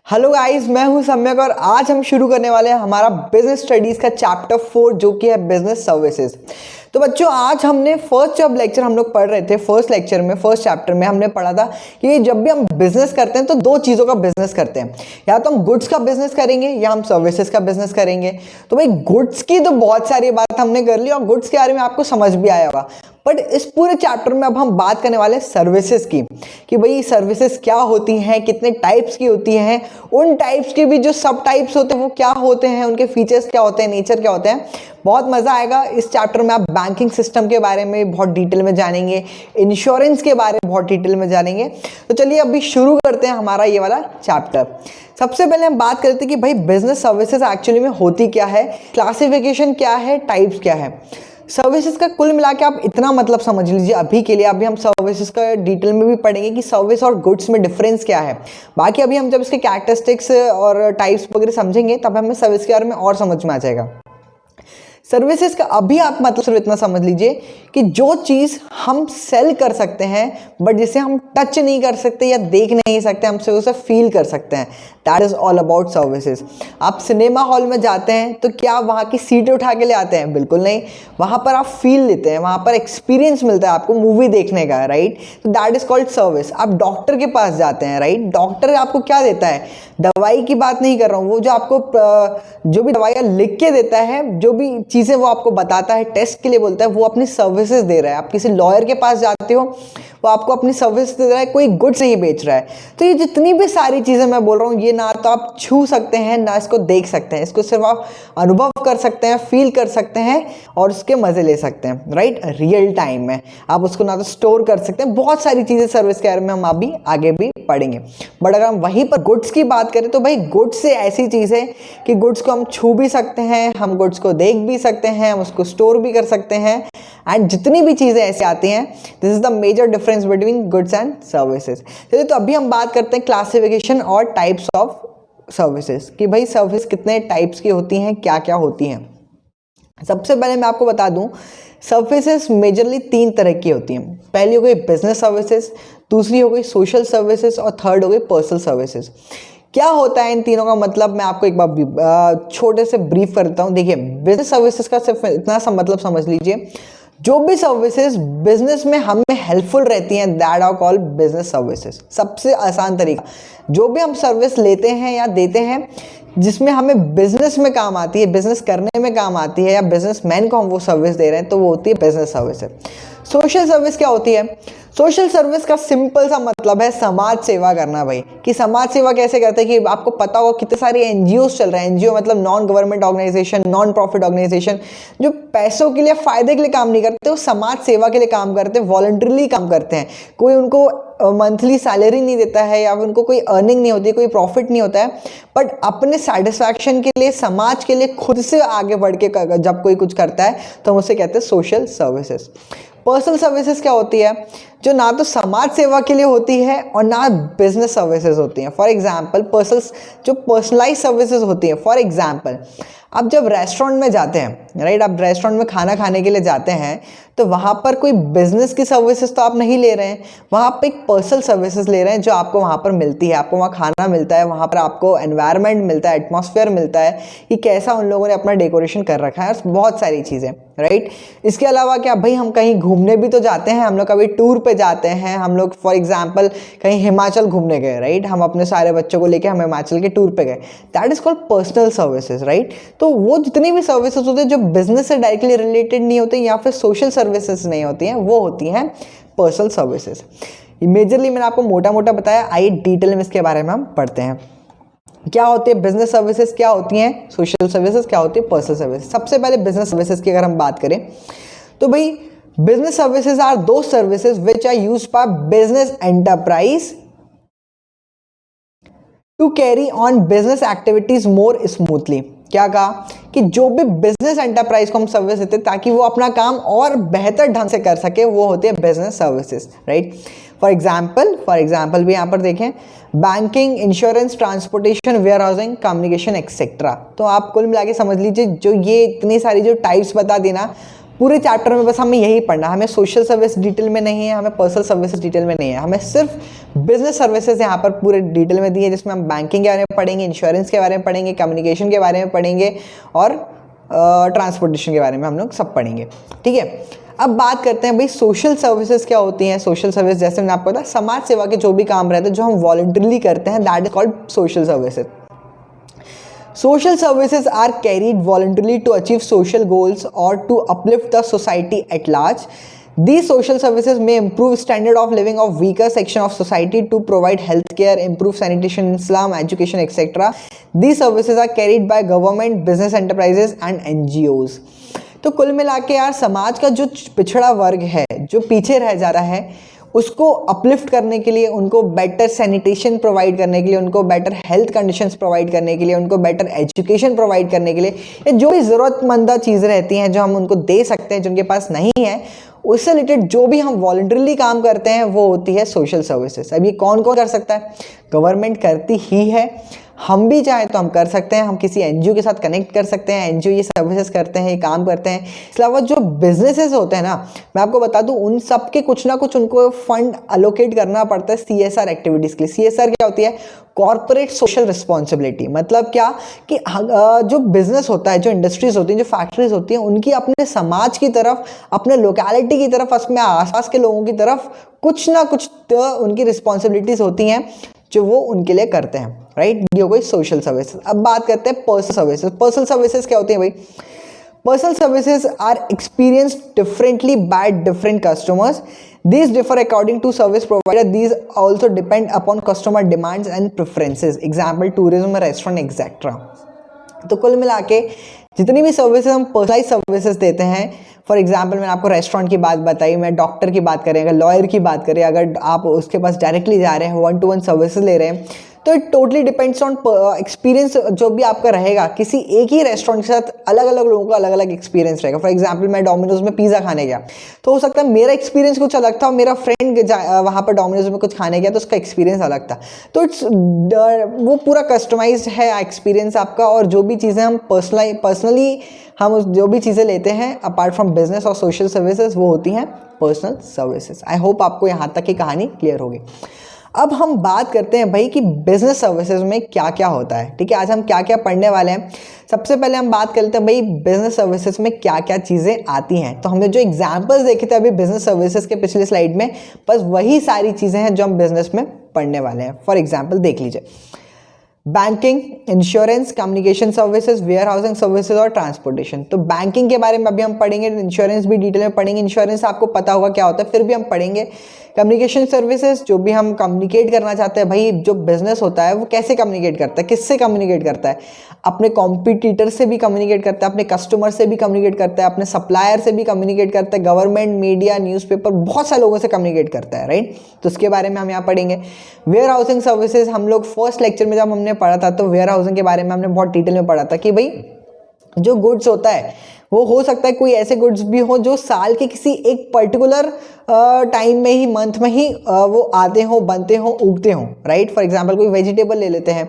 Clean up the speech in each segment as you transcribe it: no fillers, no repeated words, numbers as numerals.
Hello guys, मैं हूं सम्यक और आज हम शुरू करने वाले हैं हमारा बिजनेस स्टडीज का चैप्टर 4 जो कि है बिजनेस सर्विसेज। तो बच्चों, आज हमने फर्स्ट जब लेक्चर हम लोग पढ़ रहे थे, फर्स्ट लेक्चर में फर्स्ट चैप्टर में हमने पढ़ा था कि जब भी हम बिजनेस करते हैं तो दो चीज़ों का बिजनेस करते हैं, या तो हम गुड्स का बिजनेस करेंगे या हम सर्विसेज का बिजनेस करेंगे। तो भाई गुड्स की तो बहुत सारी बात हमने कर ली और गुड्स के बारे में आपको समझ भी आया होगा, बट इस पूरे चैप्टर में अब हम बात करने वाले हैं सर्विसेज की कि भाई सर्विसेज क्या होती हैं, कितने टाइप्स की होती हैं, उन टाइप्स के भी जो सब टाइप्स होते हैं वो क्या होते हैं, उनके फीचर्स क्या होते हैं, नेचर क्या होते हैं। बहुत मज़ा आएगा इस चैप्टर में। आप बैंकिंग सिस्टम के बारे में बहुत डिटेल में जानेंगे, इंश्योरेंस के बारे में बहुत डिटेल में जानेंगे। तो चलिए अभी शुरू करते हैं हमारा ये वाला चैप्टर। सबसे पहले हम बात करते हैं कि भाई बिजनेस सर्विसेज एक्चुअली में होती क्या है, क्लासिफिकेशन क्या है, टाइप्स क्या है। सर्विसेज का कुल मिला के आप इतना मतलब समझ लीजिए अभी के लिए। अभी हम सर्विसेज का डिटेल में भी पढ़ेंगे कि सर्विस और गुड्स में डिफरेंस क्या है। बाकी अभी हम जब इसके कैरेक्टरिस्टिक्स और टाइप्स वगैरह समझेंगे तब हमें सर्विस के बारे में और समझ में आ जाएगा। सर्विसेज का अभी आप मतलब सिर्फ इतना समझ लीजिए कि जो चीज़ हम सेल कर सकते हैं बट जिसे हम टच नहीं कर सकते या देख नहीं सकते, हम सिर्फ उसे फील कर सकते हैं, that is all about services. आप सिनेमा हॉल में जाते हैं तो क्या वहाँ की सीटें उठा के ले आते हैं? बिल्कुल नहीं। वहाँ पर आप फील लेते हैं, वहाँ पर एक्सपीरियंस मिलता है आपको मूवी देखने का, राइट। तो दैट इज़ कॉल्ड सर्विस। आप डॉक्टर के पास जाते हैं, राइट, डॉक्टर आपको क्या देता है? दवाई की बात नहीं कर रहा हूँ, वो जो आपको जो भी दवाइयाँ लिख के देता है, जो भी चीज़ें वो आपको बताता है, टेस्ट के लिए बोलता है, वो अपनी सर्विसेज दे रहा है। आप किसी लॉयर के पास जाते हो, वो आपको अपनी सर्विस दे रहा है, कोई गुड्स नहीं बेच रहा है। तो ये जितनी भी सारी चीज़ें मैं बोल रहा हूँ, ये ना तो आप छू सकते हैं ना इसको देख सकते हैं, इसको सिर्फ आप अनुभव कर सकते हैं, फील कर सकते हैं और उसके मज़े ले सकते हैं, राइट, रियल टाइम में। आप उसको ना तो स्टोर कर सकते हैं, बहुत सारी चीज़ें सर्विस के बारे में हम अभी आगे भी पढ़ेंगे। बट अगर हम वहीं पर गुड्स की बात करें तो भाई गुड्स से ऐसी चीज़ है कि गुड्स को हम छू भी सकते हैं, हम गुड्स को देख भी सकते हैं, हम उसको स्टोर भी कर सकते हैं, एंड जितनी भी चीज़ें ऐसी आती हैं, this is the major difference between goods and services. चलिए तो अभी हम बात करते हैं क्लासिफिकेशन और टाइप्स ऑफ सर्विसेज कि भाई सर्विस कितने टाइप्स की होती हैं, क्या क्या होती हैं। सबसे पहले मैं आपको बता दूं, सर्विसेज मेजरली 3 तरह की होती हैं। पहली हो गई बिजनेस सर्विसेज, दूसरी हो गई सोशल सर्विसेज और थर्ड हो गई पर्सनल सर्विसेज। क्या होता है इन तीनों का मतलब, मैं आपको एक बार छोटे से ब्रीफ कर देता हूँ। देखिए, बिजनेस सर्विसेज का सिर्फ इतना सा मतलब समझ लीजिए, जो भी सर्विसेज बिजनेस में हमें हेल्पफुल रहती हैं, that are called business services. सबसे आसान तरीका, जो भी हम सर्विस लेते हैं या देते हैं जिसमें हमें बिजनेस में काम आती है, बिजनेस करने में काम आती है, या बिजनेसमैन को हम वो सर्विस दे रहे हैं, तो वो होती है बिजनेस सर्विसेज। सोशल सर्विस क्या होती है? सोशल सर्विस का सिंपल सा मतलब है समाज सेवा करना भाई। कि समाज सेवा कैसे करते हैं कि आपको पता होगा कितने सारे एनजीओस चल रहे हैं। एनजीओ मतलब non government organisation, non profit organisation, जो पैसों के लिए, फायदे के लिए काम नहीं करते, वो समाज सेवा के लिए काम करते हैं, वॉलंटरीली काम करते हैं। कोई उनको मंथली सैलरी नहीं देता है या उनको कोई अर्निंग नहीं होती, कोई प्रॉफिट नहीं होता है, बट अपने सेटिस्फैक्शन के लिए, समाज के लिए खुद से आगे बढ़ के जब कोई कुछ करता है तो हम उसे कहते हैं सोशल सर्विसेज। पर्सनल सर्विसेज क्या होती है? जो ना तो समाज सेवा के लिए होती है और ना बिजनेस सर्विसेज होती हैं। फॉर एग्जांपल जो पर्सनलाइज सर्विसेज होती हैं, फॉर एग्जांपल आप जब रेस्टोरेंट में जाते हैं, राइट, आप रेस्टोरेंट में खाना खाने के लिए जाते हैं तो वहाँ पर कोई बिजनेस की सर्विसेज तो आप नहीं ले रहे हैं, वहाँ पर एक पर्सनल सर्विसेज ले रहे हैं जो आपको वहाँ पर मिलती है। आपको वहाँ खाना मिलता है, वहाँ पर आपको एनवायरनमेंट मिलता है, एटमॉस्फेयर मिलता है कि कैसा उन लोगों ने अपना डेकोरेशन कर रखा है, बहुत सारी चीज़ें, राइट। इसके अलावा क्या भाई, हम कहीं घूमने भी तो जाते हैं, हम लोग कभी टूर पे जाते हैं, हम लोग फॉर एग्जांपल कहीं हिमाचल घूमने गए, राइट, हम अपने सारे बच्चों को लेके हम हिमाचल के टूर पे गए, that is called personal services, right. तो वो जितनी भी सर्विसेज होती है जो बिजनेस से डायरेक्टली रिलेटेड नहीं होती या फिर सोशल सर्विसेज नहीं होती हैं, वो होती हैं पर्सनल सर्विसेज। मेजरली मैंने आपको मोटा मोटा बताया, आइए डिटेल में इसके बारे में हम पढ़ते हैं। क्या होती है बिजनेस सर्विसेज, क्या होती हैं सोशल सर्विसेज, क्या होती है पर्सनल सर्विसेज। सबसे पहले बिजनेस सर्विसेज की अगर हम बात करें तो भाई business services are the services which are used by business enterprise to carry on business activities more smoothly. क्या कहा कि जो भी बिजनेस एंटरप्राइज को हम सर्विस देते हैं ताकि वो अपना काम और बेहतर ढंग से कर सके, वो होती है business services, right. For example भी यहाँ पर देखें, banking, insurance, transportation, warehousing, communication etcetera. तो आप कुल मिला के समझ लीजिए जो ये इतनी सारी जो टाइप्स बता दी ना, पूरे चैप्टर में बस हमें यही पढ़ना, हमें सोशल सर्विस डिटेल में नहीं है, हमें पर्सनल सर्विसेज डिटेल में नहीं है, हमें सिर्फ बिजनेस सर्विसेज यहाँ पर पूरे डिटेल में दी है, जिसमें हम बैंकिंग के बारे में पढ़ेंगे, इंश्योरेंस के बारे में पढ़ेंगे, कम्युनिकेशन के बारे में पढ़ेंगे और ट्रांसपोर्टेशन के बारे में हम लोग सब पढ़ेंगे। ठीक है, अब बात करते हैं भाई सोशल सर्विसेज क्या होती हैं। सोशल सर्विस जैसे मैंने आपको बताया, समाज सेवा के जो भी काम रहते हैं जो हम वॉलंटरली करते हैं, that is called social services. Social services are carried voluntarily to achieve social goals or to uplift the society at large. These social services may improve standard of living of weaker section of society to provide healthcare, improve sanitation in slum, education, etc. These services are carried by government, business enterprises and NGOs. तो कुल मिला के यार समाज का जो पिछड़ा वर्ग है, जो पीछे रह जा रहा है, उसको अपलिफ्ट करने के लिए, उनको बेटर सैनिटेशन प्रोवाइड करने के लिए, उनको बेटर हेल्थ कंडीशंस प्रोवाइड करने के लिए, उनको बेटर एजुकेशन प्रोवाइड करने के लिए, या जो भी ज़रूरतमंद चीज़ें रहती हैं जो हम उनको दे सकते हैं, जिनके पास नहीं है, उससे रिलेटेड जो भी हम वॉलंटरली काम करते हैं वो होती है सोशल सर्विसेज। अब ये कौन कौन कर सकता है? गवर्नमेंट करती ही है, हम भी चाहे तो हम कर सकते हैं, हम किसी एनजीओ के साथ कनेक्ट कर सकते हैं, एनजीओ ये सर्विसेज करते हैं, ये काम करते हैं। इसके अलावा जो बिजनेसेस होते हैं ना, मैं आपको बता दूं, उन सब के कुछ ना कुछ उनको फंड अलोकेट करना पड़ता है सीएसआर एक्टिविटीज़ के लिए। सीएसआर क्या होती है? Corporate social responsibility. मतलब क्या कि जो बिजनेस होता है, जो इंडस्ट्रीज होती हैं, जो फैक्ट्रीज होती हैं, उनकी अपने समाज की तरफ, अपने लोकेलिटी की तरफ, अपने आसपास के लोगों की तरफ कुछ ना कुछ तो उनकी रिस्पॉन्सिबिलिटीज होती हैं जो वो उनके लिए करते हैं, राइट? ये हो गई सोशल सर्विसेज। अब बात करते हैं पर्सनल सर्विसेज। पर्सनल सर्विसेज क्या होती है भाई? Personal services are experienced differently by different customers. These differ according to service provider. These also depend upon customer demands and preferences. Example, tourism, restaurant, etc. तो कुल मिला के जितनी भी सर्विसेज हम पर्सनलाइज सर्विसेज देते हैं, फॉर एग्जाम्पल मैंने आपको रेस्टोरेंट की बात बताई, मैं डॉक्टर की बात करें, अगर लॉयर की बात करें, अगर आप उसके पास डायरेक्टली जा रहे हैं, 1-to-1 सर्विसेज ले रहे हैं, तो it totally depends on experience जो भी आपका रहेगा। किसी एक ही रेस्टोरेंट के साथ अलग अलग लोगों का अलग अलग एक्सपीरियंस रहेगा। फॉर एग्जांपल मैं डोमिनोज में पिज़्ज़ा खाने गया, तो हो सकता है मेरा एक्सपीरियंस कुछ अलग था और मेरा फ्रेंड वहाँ पर डोमिनोज में कुछ खाने गया तो उसका एक्सपीरियंस अलग था। तो इट्स वो पूरा कस्टमाइज्ड है एक्सपीरियंस आपका, और जो भी चीज़ें हम पर्सनली हम जो भी चीज़ें लेते हैं अपार्ट फ्रॉम बिजनेस और सोशल सर्विसेज, वो होती हैं पर्सनल सर्विसेज। आई होप आपको यहाँ तक की कहानी क्लियर होगी। अब हम बात करते हैं भाई कि बिजनेस सर्विसेज में क्या क्या होता है। ठीक है, आज हम क्या क्या पढ़ने वाले हैं। सबसे पहले हम बात करते हैं भाई बिजनेस सर्विसेज में क्या क्या चीज़ें आती हैं। तो हमने जो एग्जांपल्स देखे थे अभी बिजनेस सर्विसेज के पिछले स्लाइड में, बस वही सारी चीज़ें हैं जो हम बिजनेस में पढ़ने वाले हैं। फॉर एग्जाम्पल देख लीजिए, banking, insurance, communication services, warehousing services और ट्रांसपोर्टेशन। तो बैंकिंग के बारे में अभी हम पढ़ेंगे, इंश्योरेंस भी डिटेल में पढ़ेंगे। इंश्योरेंस आपको पता होगा क्या होता है, फिर भी हम पढ़ेंगे। कम्युनिकेशन सर्विसेज, जो भी हम कम्युनिकेट करना चाहते हैं भाई, जो बिजनेस होता है वो कैसे कम्युनिकेट करता है, किससे कम्युनिकेट करता है? अपने कॉम्पिटिटर से भी कम्युनिकेट करता है, अपने कस्टमर से भी कम्युनिकेट करता है, अपने सप्लायर से भी कम्युनिकेट करता है, गवर्नमेंट, मीडिया, न्यूज़पेपर, बहुत सारे लोगों से कम्युनिकेट करता है, राइट? तो उसके बारे में हम यहाँ पढ़ेंगे। वेयर हाउसिंग सर्विसेज, हम लोग फर्स्ट लेक्चर में जब हमने पढ़ा था तो वेयर हाउसिंग के बारे में हमने बहुत डिटेल में पढ़ा था कि भाई जो गुड्स होता है वो हो सकता है कोई ऐसे गुड्स भी हो जो साल के किसी एक पर्टिकुलर टाइम में ही, मंथ में ही वो आते हो, बनते हो, उगते हो, राइट? फॉर एग्जांपल कोई वेजिटेबल ले लेते हैं,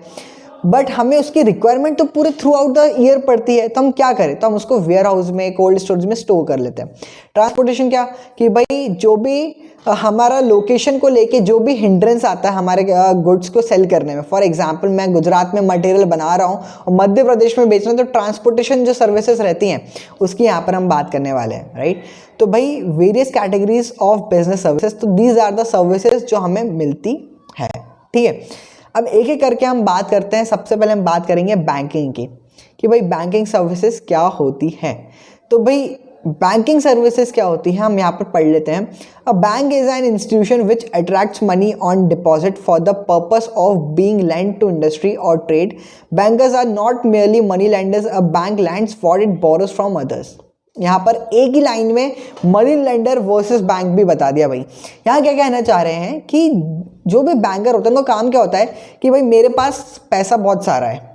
बट हमें उसकी रिक्वायरमेंट तो पूरे थ्रू आउट द ईयर पड़ती है, तो हम क्या करें? तो हम उसको वेयर हाउस में, कोल्ड स्टोरेज में स्टोर कर लेते हैं। ट्रांसपोर्टेशन क्या कि भाई जो भी हमारा लोकेशन को लेके जो भी हिंड्रेंस आता है हमारे गुड्स को सेल करने में, फॉर एग्जांपल मैं गुजरात में मटेरियल बना रहा हूँ और मध्य प्रदेश में बेच रहा हूँ, तो ट्रांसपोर्टेशन जो सर्विसेज रहती हैं उसकी यहाँ पर हम बात करने वाले हैं, राइट? तो भाई various categories of business services, तो दीज आर द सर्विसेज जो हमें मिलती है। ठीक है, अब एक एक करके हम बात करते हैं। सबसे पहले हम बात करेंगे बैंकिंग की, कि भाई बैंकिंग सर्विसेज क्या होती है। तो भाई बैंकिंग सर्विसेज क्या होती है हम यहाँ पर पढ़ लेते हैं। A bank is an institution which attracts money on deposit for the purpose of being lend to industry और trade. Bankers are not merely money lenders, a bank lends for it borrows from others. यहाँ पर एक ही line में money lender versus bank भी बता दिया भाई। यहाँ क्या कहना चाह रहे हैं कि जो भी बैंकर होता है उनका काम क्या होता है कि भाई मेरे पास पैसा बहुत सारा है,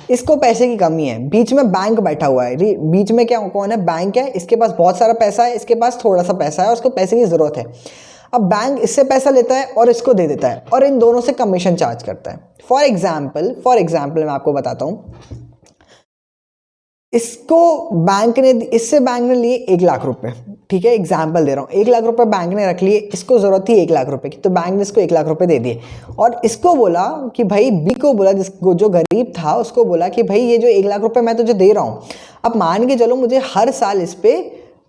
इसको पैसे की कमी है, बीच में बैंक बैठा हुआ है, बीच में क्या कौन है? बैंक है, इसके पास बहुत सारा पैसा है, इसके पास थोड़ा सा पैसा है और उसको पैसे की ज़रूरत है। अब बैंक इससे पैसा लेता है और इसको दे देता है और इन दोनों से कमीशन चार्ज करता है। फॉर एग्जाम्पल मैं आपको बताता हूँ, इसको बैंक ने, इससे बैंक ने लिए 1 लाख रुपए, ठीक है, एग्जाम्पल दे रहा हूँ, 1 लाख रुपए बैंक ने रख लिए, इसको जरूरत थी 1 लाख रुपए की, तो बैंक ने इसको 1 लाख रुपए दे दिए, और इसको बोला कि भाई, बी को बोला, जिसको जो गरीब था उसको बोला कि भाई ये जो 1 लाख रुपए मैं तुझे दे रहा हूँ, अब मान के चलो मुझे हर साल इस पे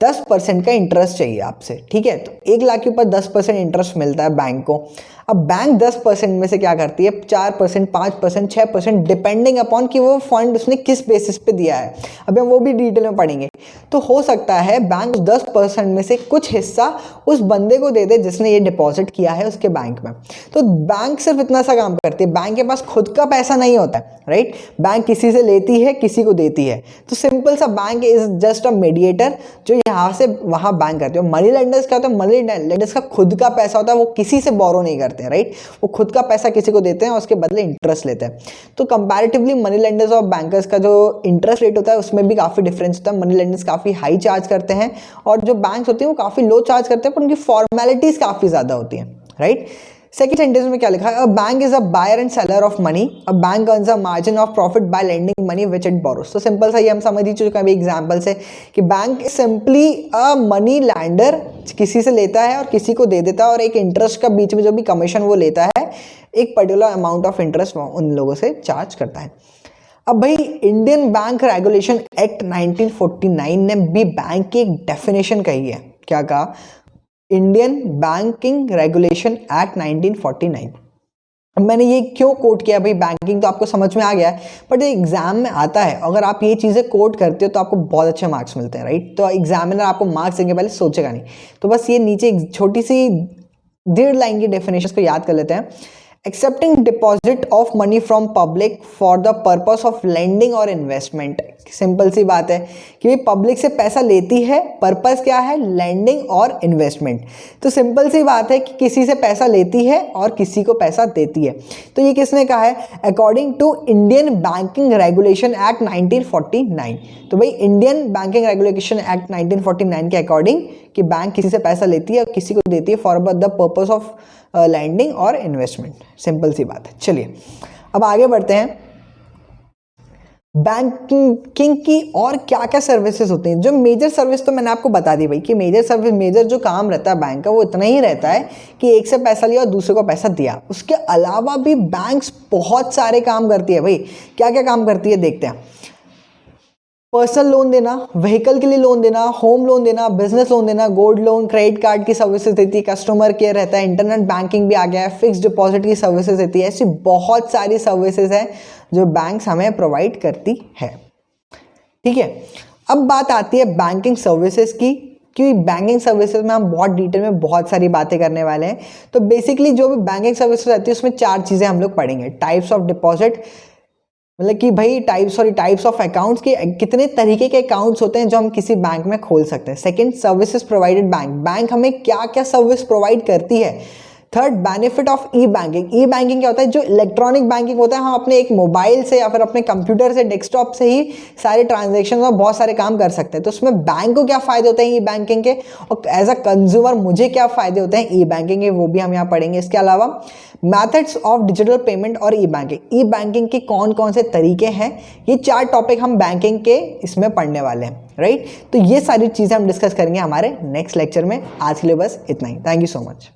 10% का इंटरेस्ट चाहिए आपसे, ठीक है, तो 1 लाख के ऊपर 10% इंटरेस्ट मिलता है बैंक को। अब बैंक 10% में से क्या करती है, 4%, 5%, 6%, डिपेंडिंग अपॉन कि वो फंड उसने किस बेसिस पे दिया है, अभी हम वो भी डिटेल में पढ़ेंगे। तो हो सकता है बैंक 10% में से कुछ हिस्सा उस बंदे को दे दे जिसने ये डिपॉजिट किया है उसके बैंक में। तो बैंक सिर्फ इतना सा काम करती है, बैंक के पास खुद का पैसा नहीं होता है, राइट, बैंक किसी से लेती है, किसी को देती है। तो सिंपल सा, bank is just a mediator जो यहाँ से वहाँ बैंक करते हो। मनी लेंडर्स क्या होता है, मनी लेंडर्स का खुद का पैसा होता है, वो किसी से बोरो नहीं करते हैं, राइट, वो खुद का पैसा किसी को देते हैं और उसके बदले इंटरेस्ट लेते हैं। तो कंपैरेटिवली मनी लेंडर्स और बैंकर्स का जो इंटरेस्ट रेट होता है उसमें भी काफ़ी डिफरेंस होता है। मनी लेंडर्स काफ़ी हाई चार्ज करते हैं और जो बैंक्स होती हैं वो काफ़ी लो चार्ज करते हैं, पर उनकी फॉर्मेलिटीज़ काफ़ी ज़्यादा होती हैं, राइट। सेकंड सेंटेंस में क्या लिखा है, a bank is a buyer and seller of money, a bank earns a margin of profit by lending money which it borrows. तो सिंपल सा ये हम समझ ही चुके हैं अभी एग्जांपल से कि bank simply a money lender, किसी से लेता है और किसी को दे देता है, और एक इंटरेस्ट का बीच में जो भी कमीशन वो लेता है, एक पर्टिकुलर अमाउंट ऑफ इंटरेस्ट उन लोगों से चार्ज करता है। अब भाई, इंडियन बैंक रेगुलेशन एक्ट 1949 ने भी बैंक की एक डेफिनेशन कही है। क्या कहा, इंडियन बैंकिंग रेगुलेशन एक्ट 1949। अब मैंने ये क्यों कोट किया भाई, बैंकिंग तो आपको समझ में आ गया है, बट एग्जाम में आता है, अगर आप ये चीज़ें कोट करते हो तो आपको बहुत अच्छे मार्क्स मिलते हैं, राइट। तो एग्जामिनर आपको मार्क्स देंगे, पहले सोचेगा नहीं। तो बस ये नीचे एक छोटी सी 1.5 लाइन की डेफिनेशन को याद कर लेते हैं। Accepting deposit of money from public for the purpose of lending और इन्वेस्टमेंट। सिंपल सी बात है कि पब्लिक से पैसा लेती है, पर्पस क्या है, लेंडिंग और इन्वेस्टमेंट। तो सिंपल सी बात है कि किसी से पैसा लेती है और किसी को पैसा देती है। तो ये किसने कहा है, according to Indian banking regulation act 1949। तो भाई, इंडियन बैंकिंग रेगुलेशन एक्ट 1949 के अकॉर्डिंग कि बैंक किसी से पैसा लेती है और किसी को देती है for the purpose of lending और इन्वेस्टमेंट। सिंपल सी बात है। चलिए अब आगे बढ़ते हैं। बैंकिंग की और क्या क्या सर्विसेज होती हैं। जो मेजर सर्विस तो मैंने आपको बता दी भाई कि मेजर सर्विस, मेजर जो काम रहता है बैंक का वो इतना ही रहता है कि एक से पैसा लिया और दूसरे को पैसा दिया। उसके अलावा भी बैंक्स बहुत सारे काम करती है भाई। क्या क्या काम करती है देखते हैं। पर्सनल लोन देना, व्हीकल के लिए लोन देना, होम लोन देना, बिजनेस लोन देना, गोल्ड लोन, क्रेडिट कार्ड की सर्विसेज देती है, कस्टमर केयर रहता है, इंटरनेट बैंकिंग भी आ गया है, फिक्स्ड डिपॉजिट की सर्विसेज देती है। ऐसी बहुत सारी सर्विसेज हैं जो बैंक्स हमें प्रोवाइड करती है, ठीक है। अब बात आती है बैंकिंग सर्विसेज की, क्योंकि बैंकिंग सर्विसेज में हम बहुत डिटेल में बहुत सारी बातें करने वाले हैं। तो बेसिकली जो भी बैंकिंग सर्विसेज आती है उसमें 4 चीज़ें हम लोग पढ़ेंगे। टाइप्स ऑफ डिपॉजिट, मतलब कि भाई टाइप्स ऑफ अकाउंट्स के कितने तरीके के अकाउंट्स होते हैं जो हम किसी बैंक में खोल सकते हैं। Second, services provided bank, bank हमें क्या क्या सर्विस प्रोवाइड करती है। Third, benefit of E banking, E banking क्या होता है, जो इलेक्ट्रॉनिक बैंकिंग होता है, हम अपने एक मोबाइल से या फिर अपने कंप्यूटर से, डेस्कटॉप से ही सारे ट्रांजेक्शन और बहुत सारे काम कर सकते हैं। तो उसमें बैंक को क्या फ़ायदे होते हैं ई बैंकिंग के, और एज अ कंज्यूमर मुझे क्या फ़ायदे होते हैं ई बैंकिंग के, वो भी हम यहाँ पढ़ेंगे। इसके अलावा मैथड्स ऑफ डिजिटल पेमेंट और ई बैंकिंग के कौन कौन से तरीके हैं, ये 4 टॉपिक हम बैंकिंग के इसमें पढ़ने वाले हैं, राइट। तो ये सारी चीज़ें हम डिस्कस करेंगे हमारे नेक्स्ट लेक्चर में। आज के लिए बस इतना ही। Thank you so much.